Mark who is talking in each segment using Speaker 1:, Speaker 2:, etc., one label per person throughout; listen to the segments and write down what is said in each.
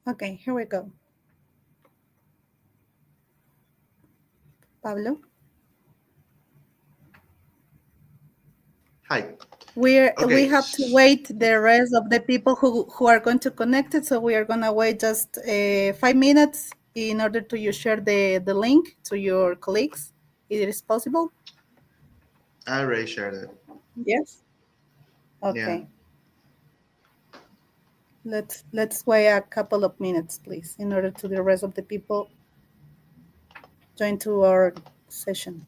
Speaker 1: Okay, here we go. Pablo,
Speaker 2: Hi.
Speaker 1: we
Speaker 2: Okay.
Speaker 1: have to wait the rest of the people who are going to connect it. So we are gonna wait just 5 minutes in order to you share the link to your colleagues. It is possible.
Speaker 2: I already shared it.
Speaker 1: Yes.
Speaker 2: Yeah.
Speaker 1: Okay. Let's wait a couple of minutes, please, in order to the rest of the people join to our session.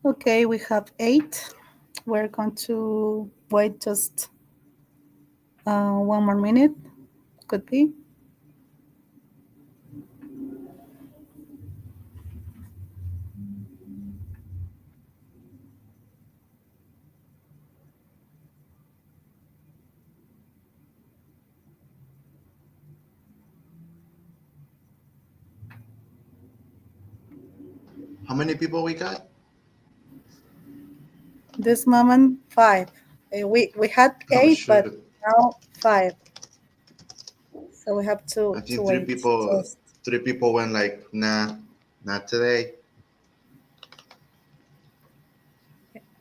Speaker 1: Okay, we have 8. We're going to wait just 1 more minute. Could be.
Speaker 2: How many people we got?
Speaker 1: This moment 5. We had
Speaker 2: Oh
Speaker 1: 8,
Speaker 2: shoot.
Speaker 1: but now 5. So we have
Speaker 2: I
Speaker 1: to
Speaker 2: think three
Speaker 1: wait.
Speaker 2: people
Speaker 1: Just
Speaker 2: three people went like, nah, not today.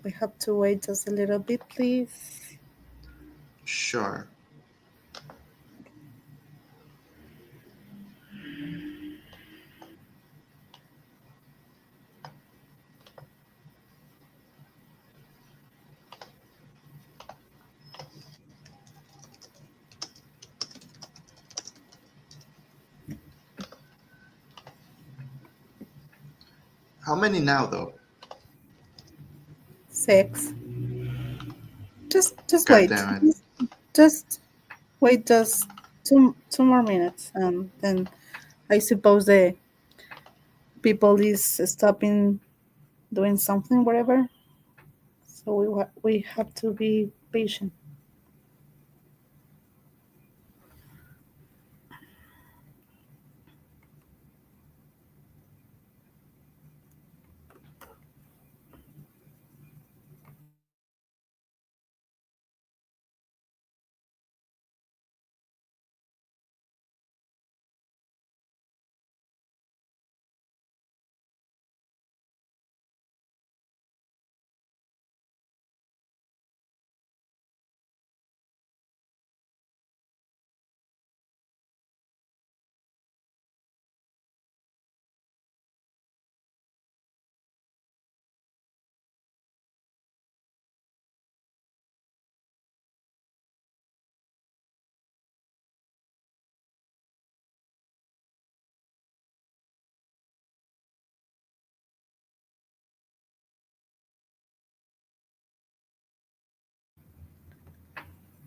Speaker 1: we have to wait just a little bit, please.
Speaker 2: Sure. How many now though?
Speaker 1: 6. Just
Speaker 2: God
Speaker 1: wait.
Speaker 2: damn it.
Speaker 1: Just wait just two more minutes, and then I suppose the people is stopping doing something, whatever. So we have to be patient.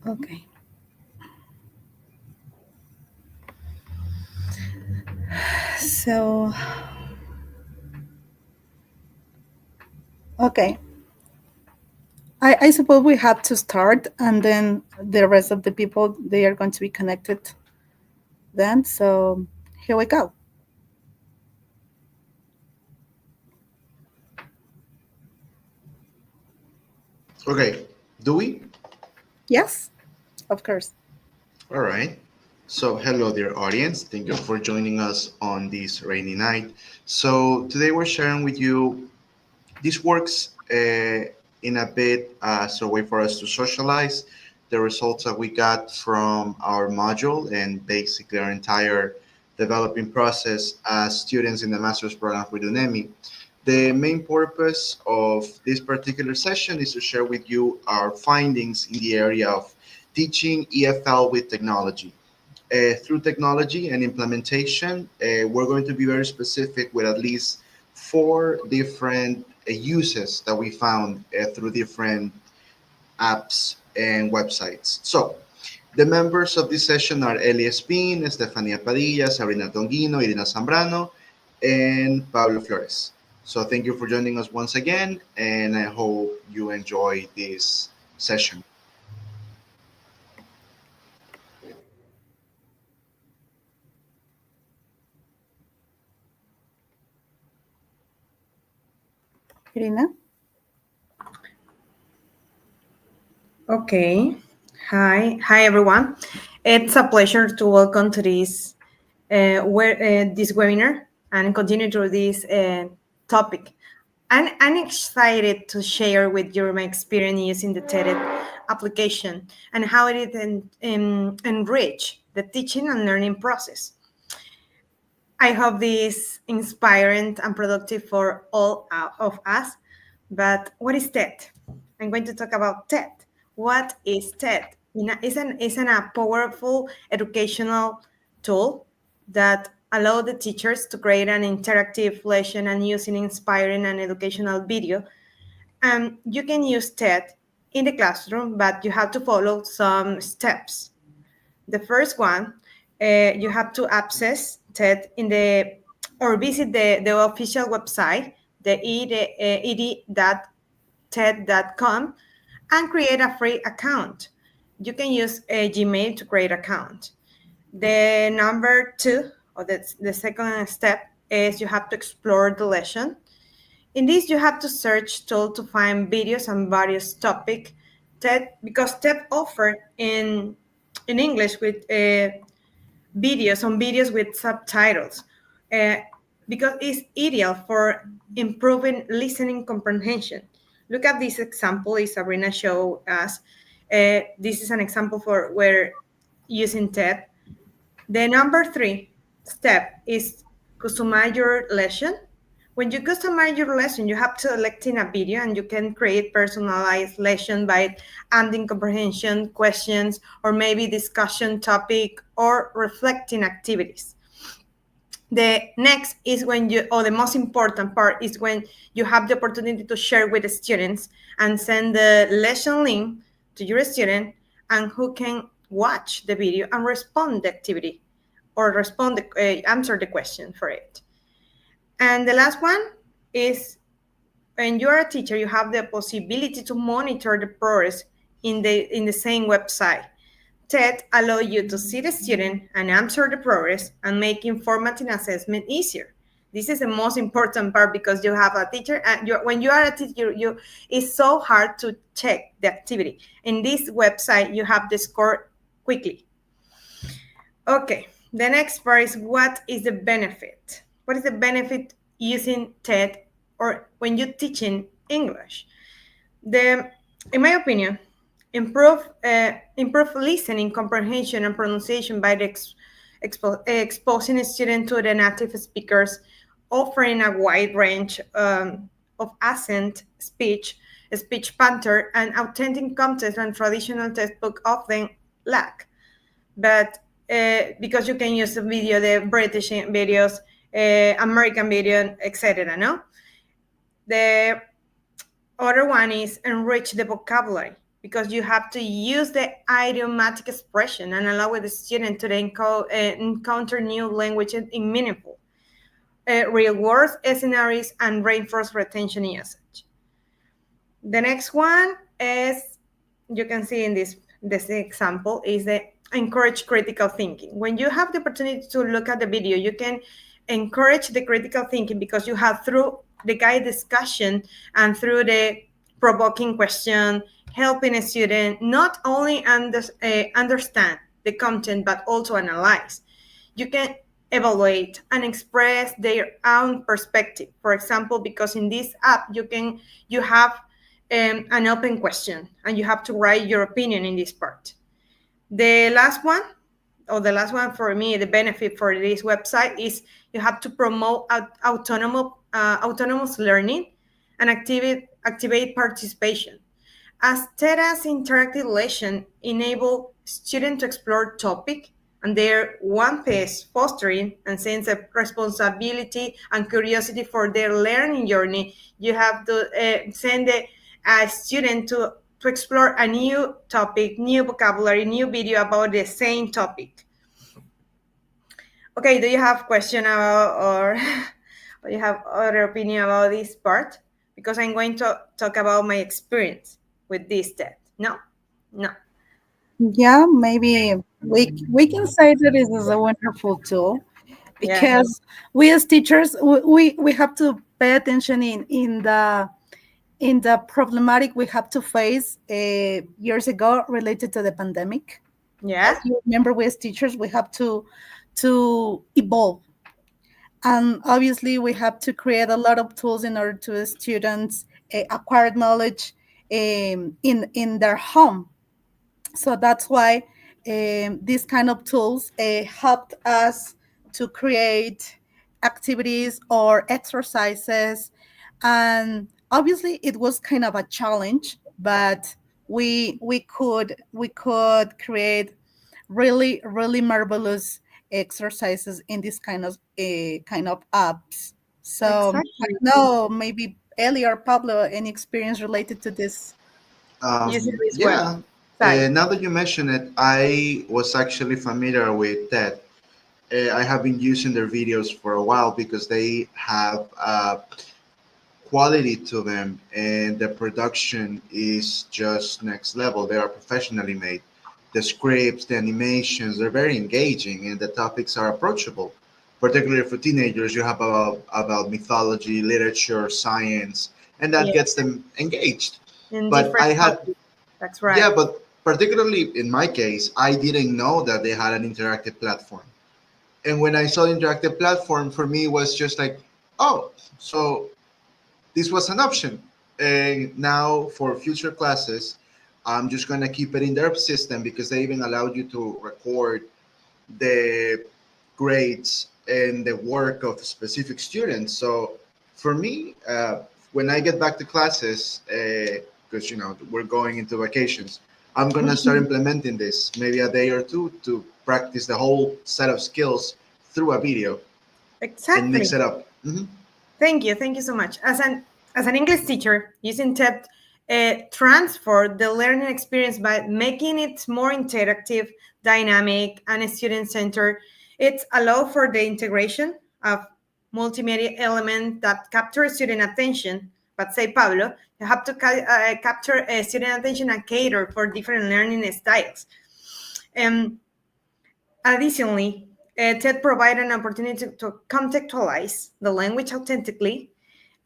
Speaker 1: Okay. So, okay. I suppose we have to start, and then the rest of the people, they are going to be connected then. So, here we go.
Speaker 2: Okay. Do we?
Speaker 1: Yes, of course.
Speaker 2: All right. So, hello, dear audience. Thank you for joining us on this rainy night. So, today we're sharing with you. This works in a bit as a way for us to socialize the results that we got from our module and basically our entire developing process as students in the master's program with UNEMI. The main purpose of this particular session is to share with you our findings in the area of teaching EFL with technology. Through technology and implementation, we're going to be very specific with at least four different uses that we found through different apps and websites. So, the members of this session are Eli Espin, Estefania Padilla, Sabrina Tonguino, Irina Zambrano, and Pablo Flores. So, thank you for joining us once again, and I hope you enjoy this session.
Speaker 1: Irina?
Speaker 3: Okay. Hi everyone. It's a pleasure to welcome to this webinar and continue through this topic. I'm excited to share with you my experience using the TED application and how it enrich the teaching and learning process. I hope this inspiring and productive for all of us. But what is TED? I'm going to talk about TED. What is TED? It's a powerful educational tool that allow the teachers to create an interactive lesson and using inspiring and educational video. You can use TED in the classroom, but you have to follow some steps. The first one, you have to access TED in the or visit the official website, the ed.ted.com, and create a free account. You can use a Gmail to create account. The number two, or the second step, is you have to explore the lesson. In this, you have to search tool to find videos on various topic. TED, because TED offer in English with videos with subtitles, uh, because it's ideal for improving listening comprehension. Look at this example is Sabrina showed us. This is an example for where using TED. The number three step is customize your lesson. When you customize your lesson, you have to select in a video and you can create personalized lesson by adding comprehension questions or maybe discussion topic or reflecting activities. The next is when you, or the most important part is when you have the opportunity to share with the students and send the lesson link to your student and who can watch the video and respond the activity or answer the question for it. And the last one is when you are a teacher, you have the possibility to monitor the progress in the same website. TED allows you to see the student and answer the progress and make informative assessment easier. This is the most important part because you have a teacher and when you are a teacher, it's so hard to check the activity. In this website, you have the score quickly. Okay, the next part is what is the benefit? What is the benefit using TED or when you're teaching English? In my opinion, improve listening comprehension and pronunciation by exposing a student to the native speakers, offering a wide range of accent, speech pattern, and authentic content and traditional textbook often lack. But because you can use the video, the British videos, American video, etc. No, the other one is enrich the vocabulary because you have to use the idiomatic expression and allow the student to encounter new languages in meaningful. real world scenarios and reinforce retention usage. The next one is, you can see in this example, is the encourage critical thinking. When you have the opportunity to look at the video, you can encourage the critical thinking because you have, through the guide discussion and through the provoking question, helping a student not only understand the content but also analyze. You can evaluate and express their own perspective. For example, because in this app you have an open question and you have to write your opinion in this part. The last one, or the last one for me, the benefit for this website is you have to promote autonomous learning and activate participation. As TEDA's interactive lesson enable students to explore topic and their one pace, fostering and sense of responsibility and curiosity for their learning journey. You have to send a student to explore a new topic, new vocabulary, new video about the same topic. Okay, do you have question about, or you have other opinion about this part? Because I'm going to talk about my experience with this TED. No? No.
Speaker 1: Yeah, maybe we can say that it is a wonderful tool
Speaker 3: Yeah.
Speaker 1: because we as teachers we have to pay attention in the problematic we have to face years ago related to the pandemic.
Speaker 3: Yeah.
Speaker 1: As you remember, we as teachers we have to evolve, and obviously we have to create a lot of tools in order to students acquire knowledge in their home. So that's why these kind of tools helped us to create activities or exercises, and obviously it was kind of a challenge, but we could create really marvelous exercises in this kind of apps. So I
Speaker 3: Exactly.
Speaker 1: don't know, maybe Ellie or Pablo, any experience related to this?
Speaker 3: Using this
Speaker 2: Yeah.
Speaker 3: website.
Speaker 2: Now that you mention it, I was actually familiar with that. I have been using their videos for a while because they have quality to them, and the production is just next level. They are professionally made. The scripts, the animations, they're very engaging, and the topics are approachable. Particularly for teenagers, you have about mythology, literature, science, and that
Speaker 3: Yeah.
Speaker 2: gets them engaged.
Speaker 3: In
Speaker 2: But
Speaker 3: different
Speaker 2: I had,
Speaker 3: topics. That's
Speaker 2: yeah,
Speaker 3: right.
Speaker 2: but particularly in my case, I didn't know that they had an interactive platform. And when I saw the interactive platform, for me it was just like, oh, so this was an option. And now for future classes, I'm just gonna keep it in their system because they even allowed you to record the grades and the work of specific students. So for me, when I get back to classes, because we're going into vacations, I'm gonna start
Speaker 1: Mhm.
Speaker 2: implementing this maybe a day or two to practice the whole set of skills through a video and mix
Speaker 3: Exactly.
Speaker 2: it up.
Speaker 3: Thank you. Thank you so much. As an English teacher, using TED transfer the learning experience by making it more interactive, dynamic, and student-centered. It allows for the integration of multimedia elements that capture student attention. But say, Pablo, you have to capture student attention and cater for different learning styles. Um, Additionally, TED provides an opportunity to contextualize the language authentically,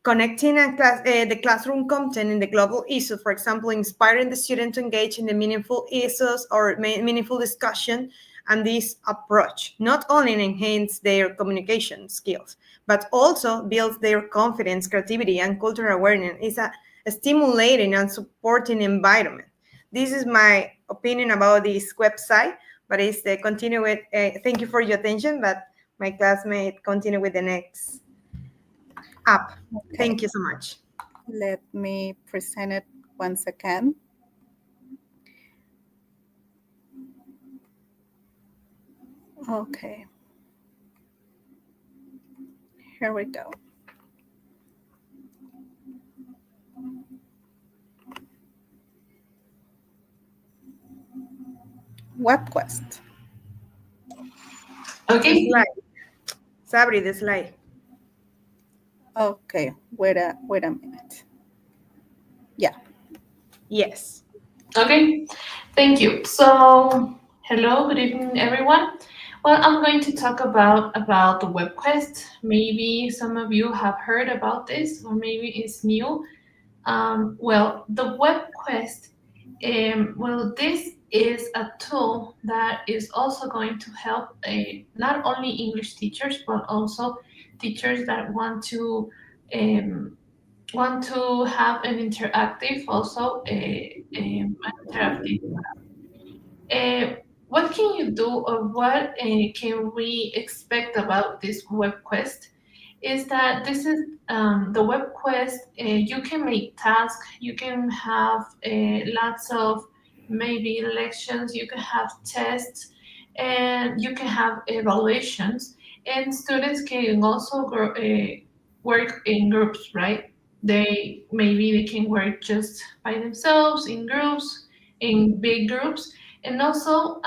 Speaker 3: connecting the classroom content in the global issue, for example, inspiring the student to engage in the meaningful issues or meaningful discussion. And this approach not only enhances their communication skills, but also builds their confidence, creativity, and cultural awareness. It's a stimulating and supporting environment. This is my opinion about this website, but it's continue with, thank you for your attention, but my classmate continue with the next app.
Speaker 1: Okay,
Speaker 3: Thank you so much.
Speaker 1: let me present it once again. Okay, here we go.
Speaker 3: The
Speaker 4: Okay.
Speaker 3: slide. Sabri, the slide.
Speaker 1: Okay, wait a minute. Yeah.
Speaker 3: Yes.
Speaker 4: Okay, thank you. So, hello, good evening, everyone. Well, I'm going to talk about the web quest. Maybe some of you have heard about this, or maybe it's new. Well, the web quest. Well, this is a tool that is also going to help not only English teachers but also teachers that um, want to have an interactive also an interactive uh, what can you do or what can we expect about this web quest is that this is the web quest. You can make tasks, you can have lots of maybe lections, you can have tests, and you can have evaluations. And students can also work in groups, right? They can work just by themselves in groups, in big groups, and also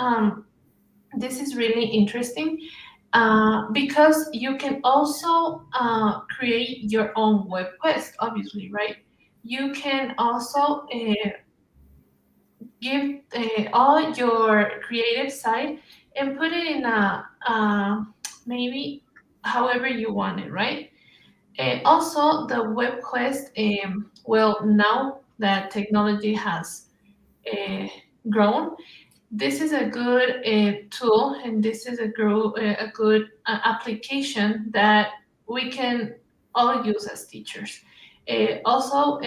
Speaker 4: this is really interesting because you can also create your own web quest, obviously, right? You can also give all your creative side and put it in maybe however you want it, right? Also, the web quest, well, now that technology has uh, grown, this is a good tool and this is a good application that we can all use as teachers. Also,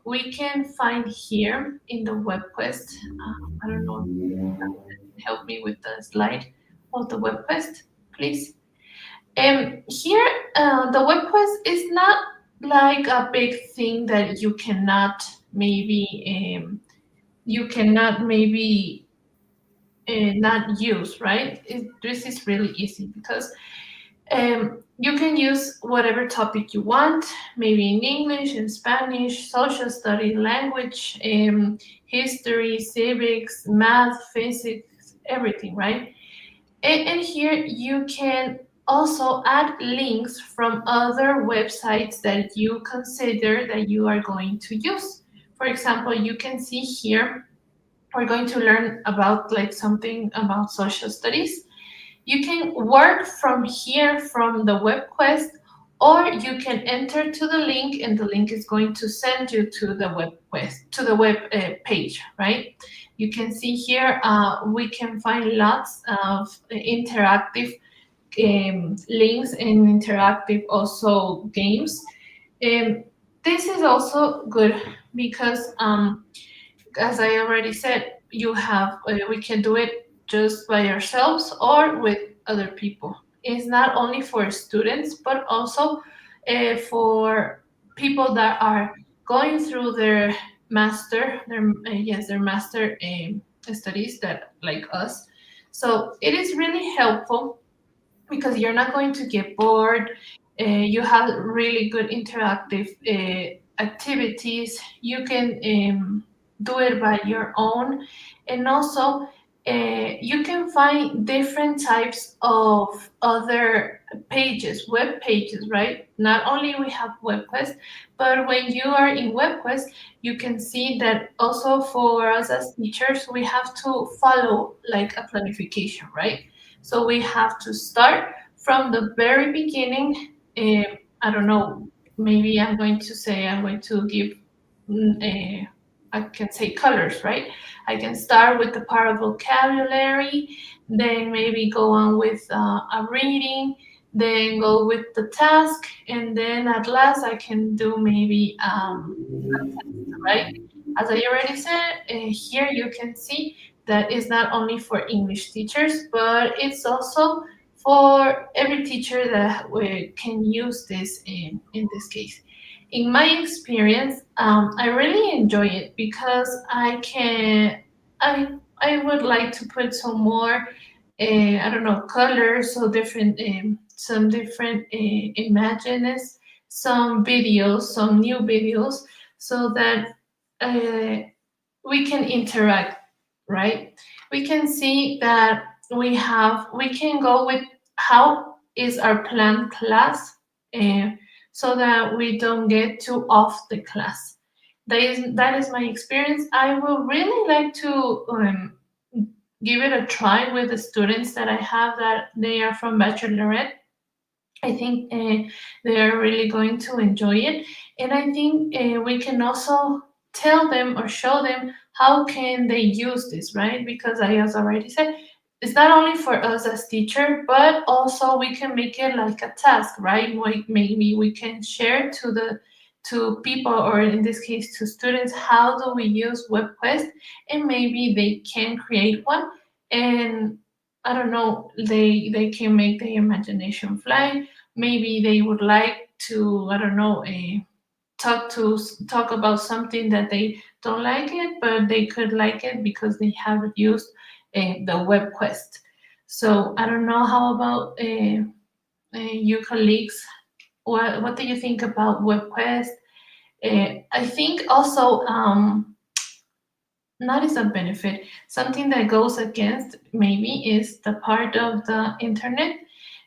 Speaker 4: we can find here in the web quest, I don't know if you can help me with the slide of the web quest, please. Here, the web quest is not like a big thing that you cannot maybe not use, right? This is really easy because you can use whatever topic you want, maybe in English, in Spanish, social study, language, history, civics, math, physics, everything, right? And here you can also add links from other websites that you consider that you are going to use. For example, you can see here we're going to learn about like something about social studies. You can work from here from the web quest, or you can enter to the link and the link is going to send you to the web quest, to the web page, right? You can see here we can find lots of interactive links and interactive also games. Um, this is also good because as I already said, we can do it just by ourselves or with other people. It's not only for students, but also for people that are going through their their master studies that like us. So it is really helpful because you're not going to get bored. You have really good interactive activities. You can do it by your own, and also you can find different types of other pages, web pages, right? Not only we have WebQuest, but when you are in WebQuest, you can see that also for us as teachers, we have to follow like a planification, right? So we have to start from the very beginning. I don't know, maybe I'm going to give, mm, eh, I can say colors, right? I can start with the part of vocabulary, then maybe go on with a reading, then go with the task, and then at last I can do maybe right? As I already said, here you can see that it's not only for English teachers, but it's also for every teacher that we can use this in this case. In my experience, I really enjoy it because I would like to put some more, I don't know, colors, so different, some different images, some videos, some new videos, so that uh, we can interact, right? We can see that we can go with how is our planned class. so that we don't get too off the class. That is my experience. I will really like to give it a try with the students that I have that they are from bachelorette. I think they are really going to enjoy it, and I think we can also tell them or show them how can they use this, right? Because I as already said, it's not only for us as teacher, but also we can make it like a task, right? Maybe we can share to people, or in this case to students, how do we use WebQuest, and maybe they can create one, and I don't know, they can make their imagination fly. Maybe they would like to, I don't know, talk about something that they don't like it, but they could like it because they have used the web quest. So I don't know, how about you colleagues, what do you think about WebQuest? I think also, not is a benefit. Something that goes against maybe is the part of the internet,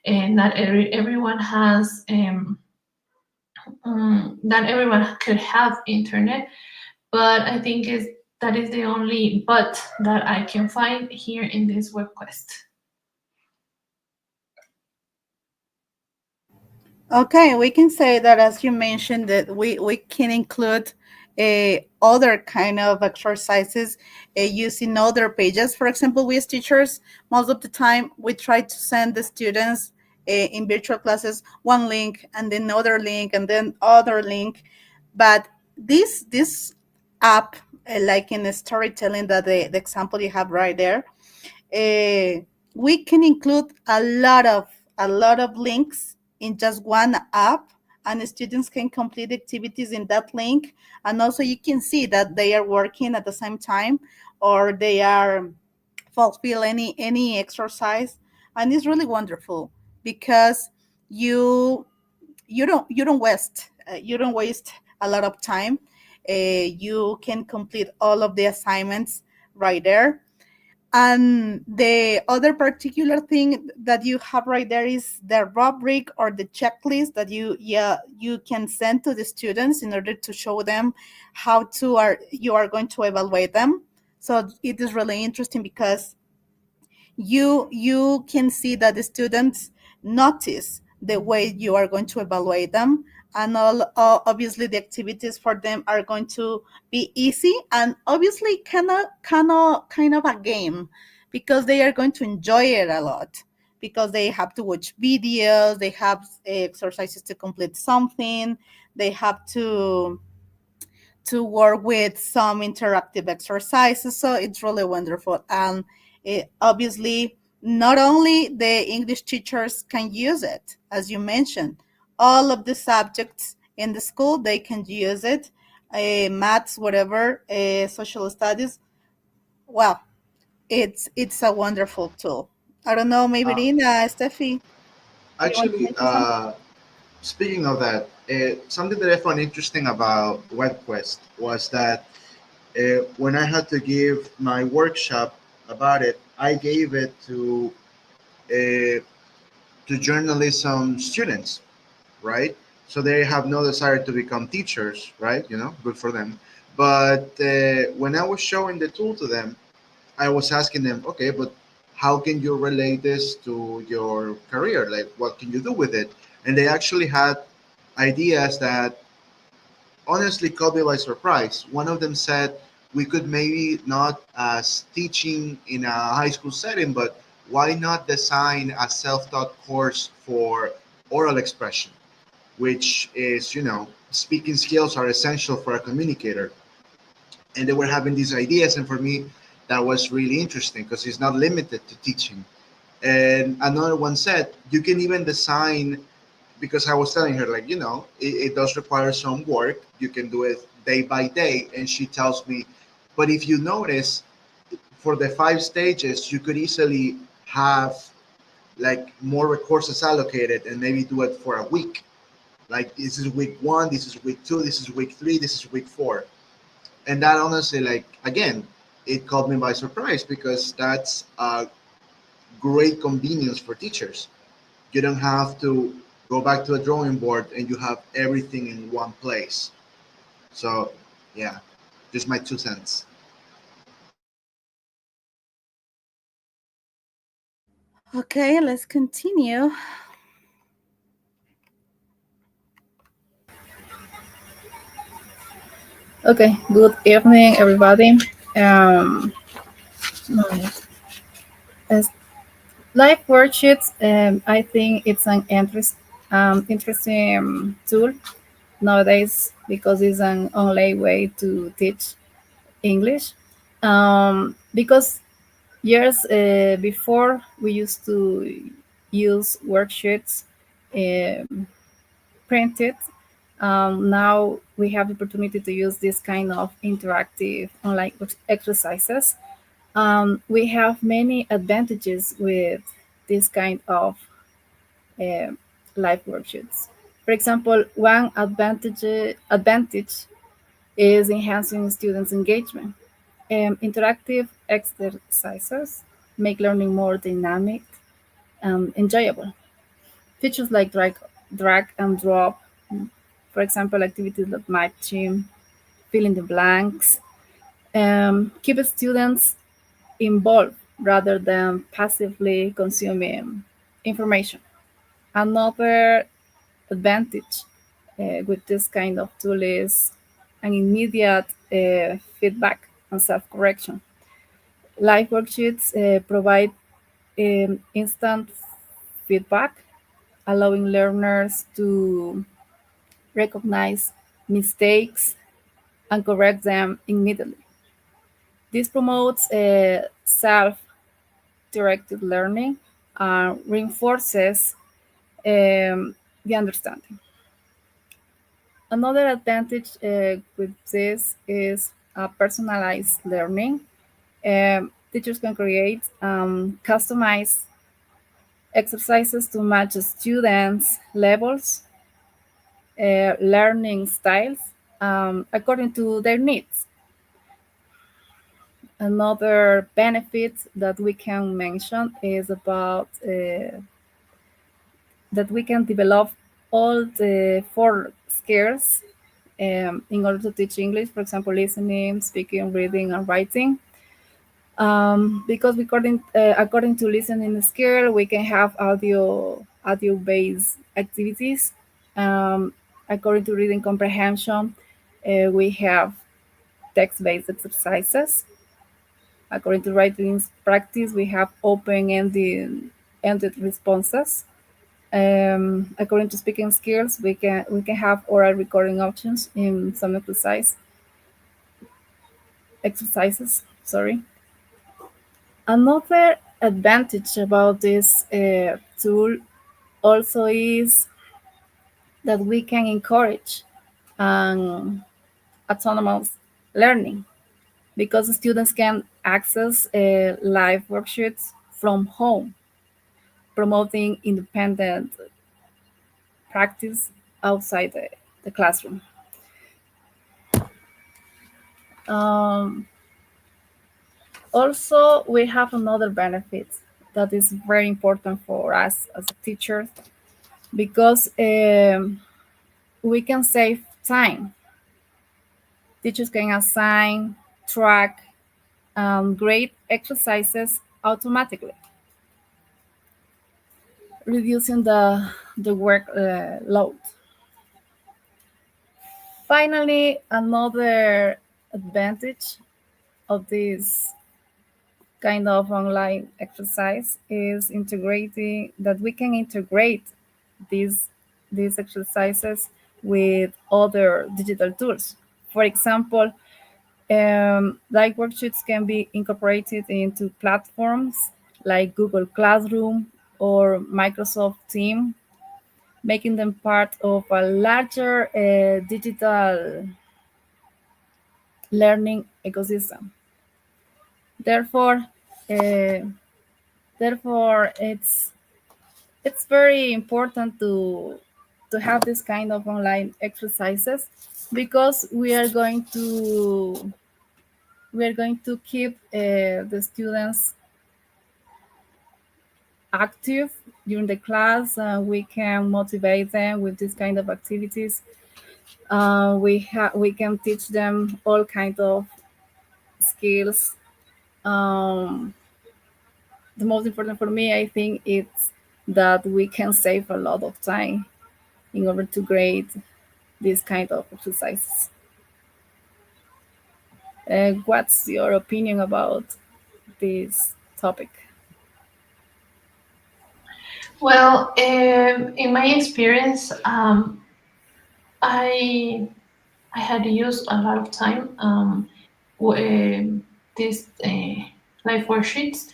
Speaker 4: and not everyone has not everyone could have internet, but I think is that is the only but that I can find here in this web quest.
Speaker 1: Okay, we can say that as you mentioned that we can include other kind of exercises using other pages. For example, we as teachers, most of the time we try to send the students in virtual classes one link and then other link and then other link. But this app, like in the storytelling that the example you have right there, we can include a lot of links in just one app, and the students can complete activities in that link, and also you can see that they are working at the same time, or they are fulfill any exercise. And it's really wonderful because you you don't waste a lot of time. You can complete all of the assignments right there. And the other particular thing that you have right there is the rubric or the checklist that you can send to the students in order to show them how to are you are going to evaluate them. So it is really interesting because you can see that the students notice the way you are going to evaluate them, and obviously the activities for them are going to be easy, and obviously kind of a game, because they are going to enjoy it a lot, because they have to watch videos, they have exercises to complete something, they have to work with some interactive exercises. So it's really wonderful. And obviously, not only the English teachers can use it, as you mentioned, all of the subjects in the school, they can use it, maths, whatever, social studies. Well, it's a wonderful tool. I don't know, maybe
Speaker 2: Uh,
Speaker 1: Rina, Steffi, you want to
Speaker 2: actually,
Speaker 1: mention something?
Speaker 2: speaking of that, something that I found interesting about WebQuest was that when I had to give my workshop about it, I gave it to journalism students, right? So they have no desire to become teachers, right? Good for them. But when I was showing the tool to them, I was asking them, okay, but how can you relate this to your career? Like, what can you do with it? And they actually had ideas that honestly caught me by surprise. One of them said we could maybe not as teaching in a high school setting, but why not design a self-taught course for oral expression, which is, speaking skills are essential for a communicator. And they were having these ideas, and for me, that was really interesting because it's not limited to teaching. And another one said you can even design, because I was telling her, like, it does require some work. You can do it day by day. And she tells me, but if you notice, for the 5 stages, you could easily have like more courses allocated and maybe do it for a week. Like, this is week one, this is week two, this is week three, this is week four. And that honestly, like, again, it caught me by surprise because that's a great convenience for teachers. You don't have to go back to a drawing board and you have everything in one place. So yeah, just my 2 cents.
Speaker 1: Okay, let's continue. Okay, good evening, everybody. Um, as live worksheets, I think it's an interesting tool nowadays because it's an online way to teach English. Because years before, we used to use worksheets printed. Now we have the opportunity to use this kind of interactive online exercises. We have many advantages with this kind of uh, live worksheets. For example, one advantage is enhancing students' engagement. Interactive exercises make learning more dynamic and enjoyable. Features like drag and drop, for example, activities like matching, fill in the blanks, keep students involved rather than passively consuming information. Another advantage with this kind of tool is an immediate feedback and self correction. Live worksheets provide instant feedback, allowing learners to recognize mistakes and correct them immediately. This promotes self directed learning and reinforces the understanding. Another advantage with this is personalized learning. Teachers can create customized exercises to match students' levels, learning styles, according to their needs. Another benefit that we can mention is about that we can develop all the four skills in order to teach English, for example, listening, speaking, reading, and writing. Because according to listening skill, we can have audio based activities. According to reading comprehension, we have text based exercises. According to writing practice, we have open ended responses. According to speaking skills, we can have oral recording options in some exercises. Sorry. Another advantage about this tool also is that we can encourage um, autonomous learning because students can access live worksheets from home, promoting independent practice outside the classroom. Um, Also, we have another benefit that is very important for us as teachers because we can save time. Teachers can assign, track, grade exercises automatically, reducing the work load. Finally, another advantage of this kind of online exercise is integrating that we can integrate these these exercises with other digital tools. For example, like worksheets can be incorporated into platforms like Google Classroom or Microsoft Team, making them part of a larger digital learning ecosystem. Therefore, uh, therefore, it's very important to have this kind of online exercises because we are going to keep the students
Speaker 5: active during the class. We can motivate them with this kind of activities. We can teach them all kinds of skills. Um, the most important for me, I think, it's that we can save a lot of time in order to grade this kind of exercises. What's your opinion about this topic?
Speaker 4: Well, in my experience, I I had used a lot of time these life worksheets.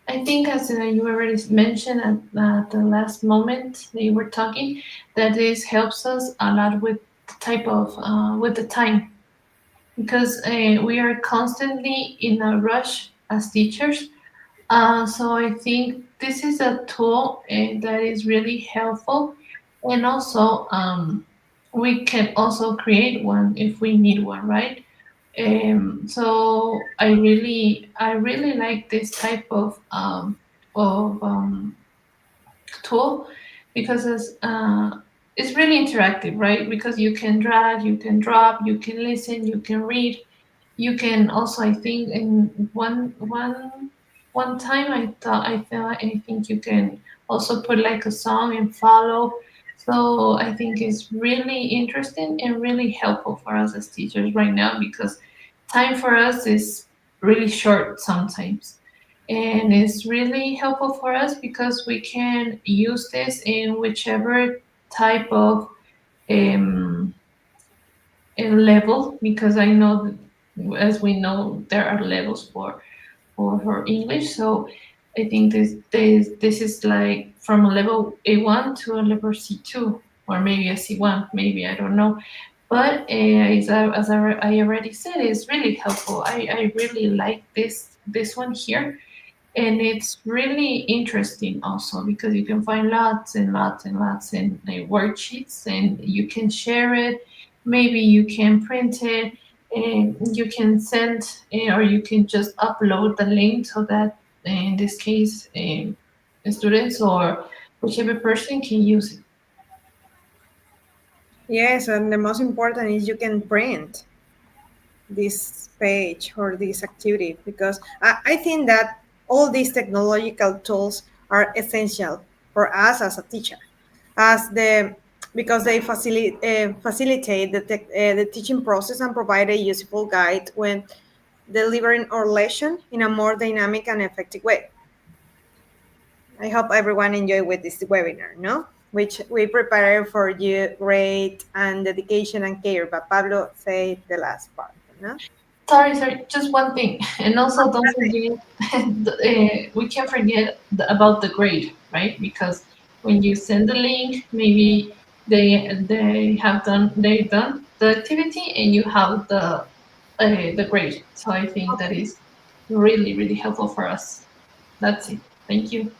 Speaker 4: I think, as you already mentioned at the last moment that you were talking, that this helps us a lot with the type of with the time, because we are constantly in a rush as teachers. So I think this is a tool that is really helpful, and also we can also create one if we need one, right? So I really like this type of tool, because it's really interactive, right? Because you can drag, you can drop, you can listen, you can read, you can also, I think, in one time I think you can also put like a song and follow. So I think it's really interesting and really helpful for us as teachers right now, because time for us is really short sometimes, and it's really helpful for us because we can use this in whichever type of um, level, because I know that, as we know, there are levels for English. So I think this is like from a level A1 to a level C2, or maybe a C1, maybe, I don't know. But I already said, it's really helpful. I really like this one here, and it's really interesting also because you can find lots and lots and lots and worksheets, and you can share it. Maybe you can print it, and you can send, or you can just upload the link, so that in this case students or whichever person can use it.
Speaker 3: Yes, and the most important is you can print this page or this activity, because I think that all these technological tools are essential for us as a teacher, as the because they facilitate the teaching process and provide a useful guide when delivering our lesson in a more dynamic and effective way. I hope everyone enjoyed with this webinar, no? Which we prepared for you great and dedication and care. But Pablo said the last part, no?
Speaker 4: Sorry, just one thing, and also don't forget, we can't forget about the grade, right? Because when you send the link, maybe they've done the activity, and you have the grade. So I think that is really really helpful for us. That's it. Thank you.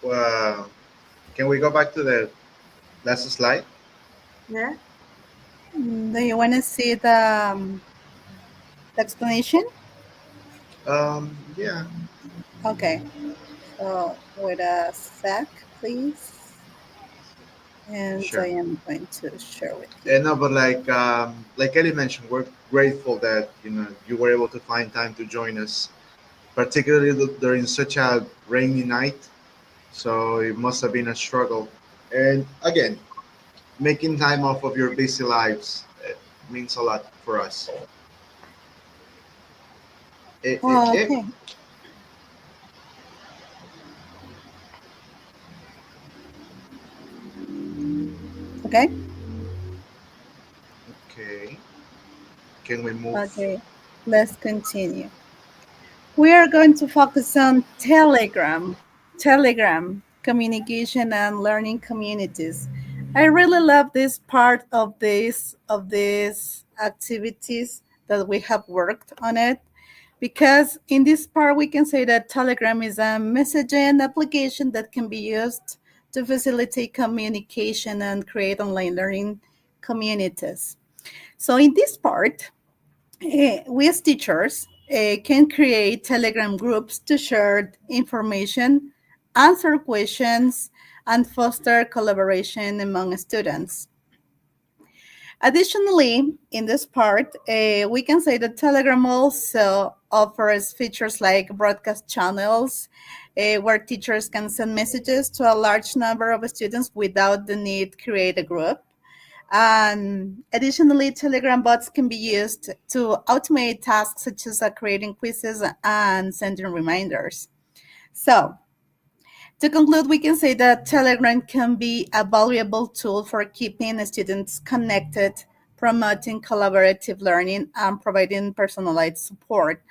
Speaker 2: Well, can we go back to the last slide?
Speaker 3: Yeah.
Speaker 1: Do you want to see the explanation?
Speaker 2: Yeah,
Speaker 1: Okay. So wait a sec, please. And
Speaker 2: sure.
Speaker 1: I am going to share with you.
Speaker 2: No, but like Ellie mentioned, we're grateful that you were able to find time to join us, particularly during such a rainy night. So it must have been a struggle. And again, making time off of your busy lives means a lot for us.
Speaker 1: Okay. Okay.
Speaker 2: Okay. Can we move?
Speaker 1: Okay. Let's continue. We are going to focus on Telegram. Telegram communication and learning communities. I really love this part of these activities that we have worked on it, because in this part we can say that Telegram is a messaging application that can be used to facilitate communication and create online learning communities. So in this part, we as teachers can create Telegram groups to share information, answer questions, and foster collaboration among students. Additionally, in this part, we can say that Telegram also offers features like broadcast channels, where teachers can send messages to a large number of students without the need to create a group. And additionally, Telegram bots can be used to automate tasks such as creating quizzes and sending reminders. So, to conclude, we can say that Telegram can be a valuable tool for keeping students connected, promoting collaborative learning, and providing personalized support.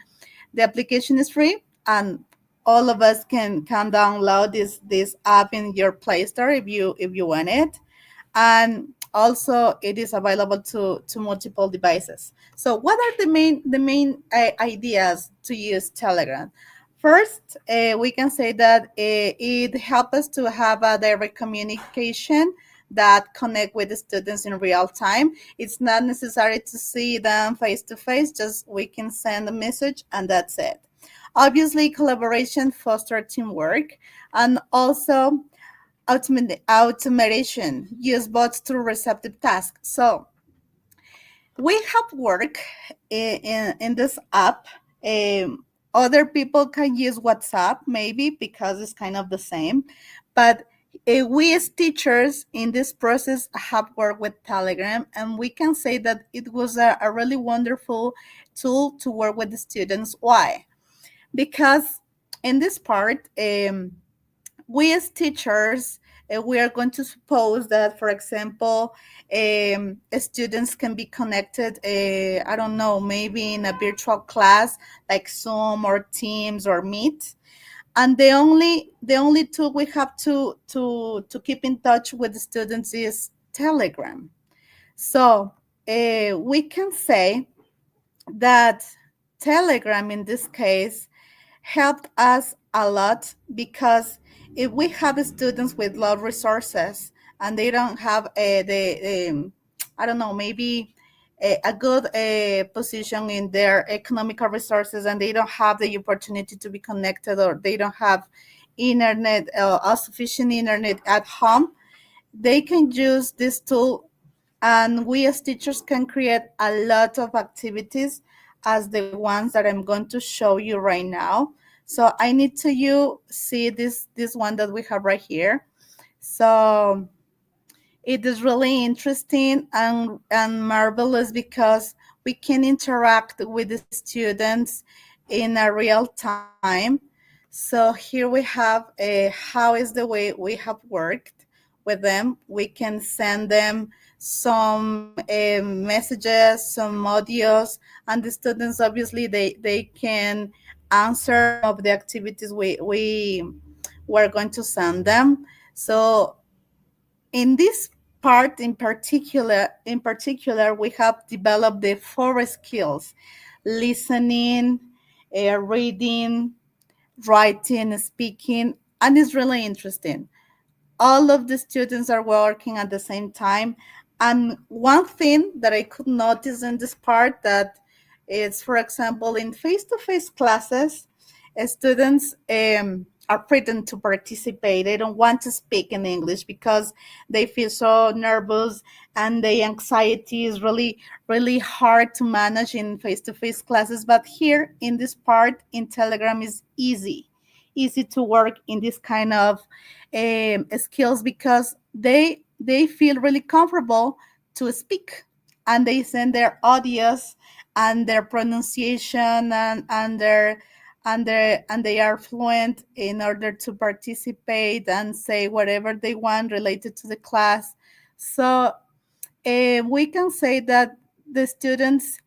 Speaker 1: The application is free, and all of us can download this app in your Play Store if you want it, and also it is available to multiple devices. So what are the main ideas to use Telegram? First, we can say that it helps us to have a direct communication that connect with the students in real time. It's not necessary to see them face to face, just we can send a message and that's it. Obviously, collaboration foster teamwork, and also automation use bots to receptive tasks. So we have work in this app. Other people can use WhatsApp maybe because it's kind of the same, but we as teachers in this process have worked with Telegram, and we can say that it was a really wonderful tool to work with the students. Why? Because in this part, we as teachers, we are going to suppose that, for example, students can be connected, I don't know, maybe in a virtual class like Zoom or Teams or Meet. And the only tool we have to keep in touch with the students is Telegram. So we can say that Telegram in this case helped us a lot, because if we have students with low resources and they don't have I don't know, maybe a good position in their economical resources, and they don't have the opportunity to be connected, or they don't have internet, sufficient internet at home, they can use this tool, and we as teachers can create a lot of activities as the ones that I'm going to show you right now. So I need to you see this one that we have right here. So it is really interesting and marvelous, because we can interact with the students in a real time. So here we have how is the way we have worked with them. We can send them some messages, some audios, and the students obviously they can answer some of the activities we were going to send them. So in this part in particular, we have developed the four skills: listening, reading, writing, speaking, and it's really interesting. All of the students are working at the same time. And one thing that I could notice in this part, that is, for example, in face-to-face classes, students are pretend to participate. They don't want to speak in English because they feel so nervous, and the anxiety is really, really hard to manage in face-to-face classes. But here in this part in Telegram is easy to work in this kind of skills, because they feel really comfortable to speak, and they send their audios and their pronunciation, and they are fluent in order to participate and say whatever they want related to the class. So we can say that the students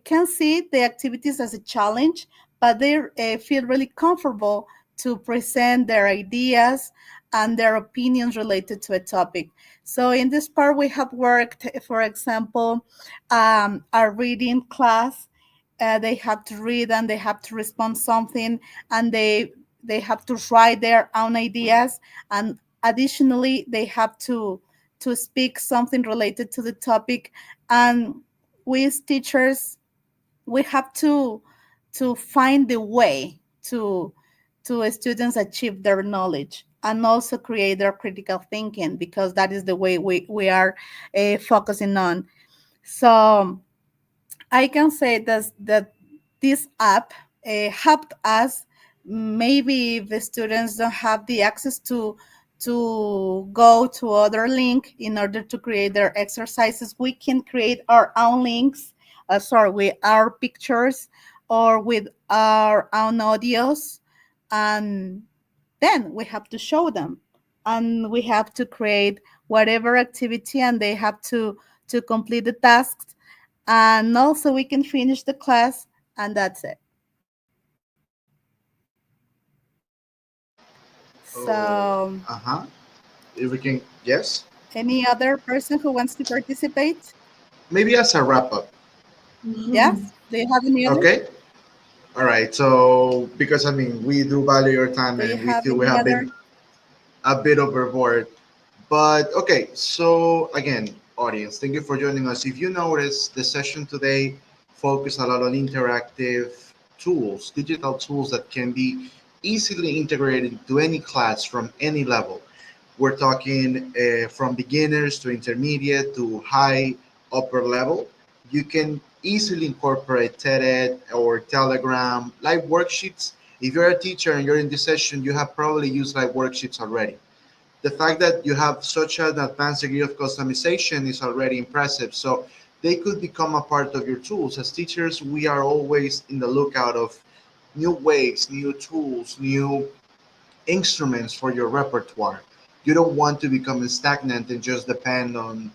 Speaker 1: can see the activities as a challenge, but they feel really comfortable to present their ideas and their opinions related to a topic. So in this part, we have worked, for example, a reading class. They have to read and they have to respond something, and they have to write their own ideas, and additionally they have to speak something related to the topic. And we as teachers, we have find the way to students achieve their knowledge and also create their critical thinking, because that is the way we are focusing on. So I can say that this app helped us. Maybe if the students don't have the access to go to other link in order to create their exercises, we can create our own links. Sorry, with our pictures or with our own audios, and then we have to show them, and we have to create whatever activity, and they have to complete the tasks, and also we can finish the class, and that's it.
Speaker 2: Oh,
Speaker 1: So
Speaker 2: uh-huh. If we can, yes.
Speaker 1: any other person who wants to participate?
Speaker 2: Maybe as a wrap up.
Speaker 1: Yes, do you have any other?
Speaker 2: Okay. All right. So because I mean we do value your time
Speaker 1: Do you
Speaker 2: and we
Speaker 1: have
Speaker 2: feel we
Speaker 1: any
Speaker 2: have
Speaker 1: other?
Speaker 2: been a bit overboard. But okay, so again, audience, thank you for joining us. If you notice, the session today focused a lot on interactive tools, digital tools that can be easily integrated into any class from any level. We're talking from beginners to intermediate to high upper level. You can easily incorporate TED or Telegram, live worksheets. If you're a teacher and you're in this session, you have probably used live worksheets already. The fact that you have such an advanced degree of customization is already impressive. So they could become a part of your tools. As teachers, we are always in the lookout of new ways, new tools, new instruments for your repertoire. You don't want to become stagnant and just depend on,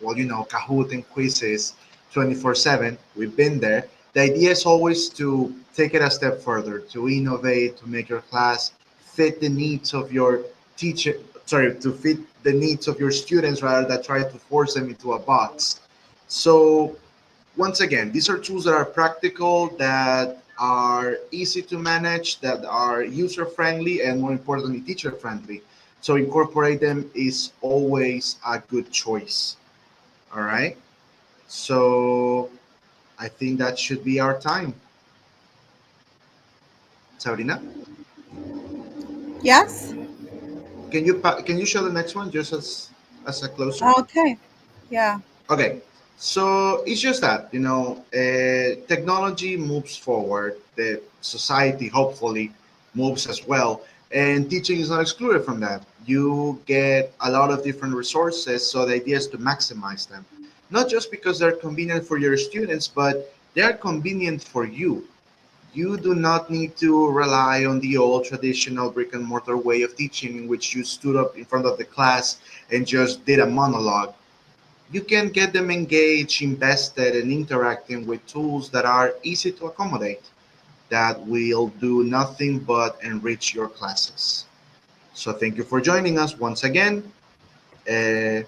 Speaker 2: well, Kahoot and quizzes 24/7. We've been there. The idea is always to take it a step further, to innovate, to make your class fit the needs of your teacher, sorry, to fit the needs of your students rather than try to force them into a box. So once again, these are tools that are practical, that are easy to manage, that are user friendly, and more importantly, teacher friendly. So incorporate them is always a good choice. All right. So I think that should be our time. Sabrina,
Speaker 1: Yes.
Speaker 2: can you show the next one just as a closer?
Speaker 1: Okay. Yeah.
Speaker 2: Okay, so it's just that technology moves forward, the society hopefully moves as well, and teaching is not excluded from that. You get a lot of different resources, so the idea is to maximize them, not just because they're convenient for your students, but they are convenient for you. You do not need to rely on the old traditional brick and mortar way of teaching in which you stood up in front of the class and just did a monologue. You can get them engaged, invested, and interacting with tools that are easy to accommodate, that will do nothing but enrich your classes. So thank you for joining us once again. Uh,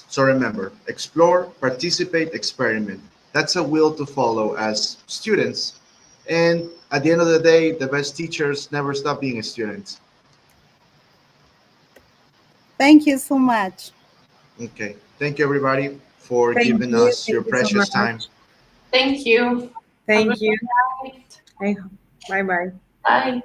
Speaker 2: so remember, explore, participate, experiment. That's a will to follow as students. And at the end of the day, the best teachers never stop being students.
Speaker 1: Thank you so much.
Speaker 2: Okay. Thank you, everybody, for
Speaker 3: Thank
Speaker 2: giving
Speaker 3: you.
Speaker 2: us your
Speaker 3: Thank you so
Speaker 2: precious time.
Speaker 3: much.
Speaker 4: Thank you. Have a
Speaker 3: Thank you.
Speaker 4: good night.
Speaker 3: Bye bye.
Speaker 4: Bye.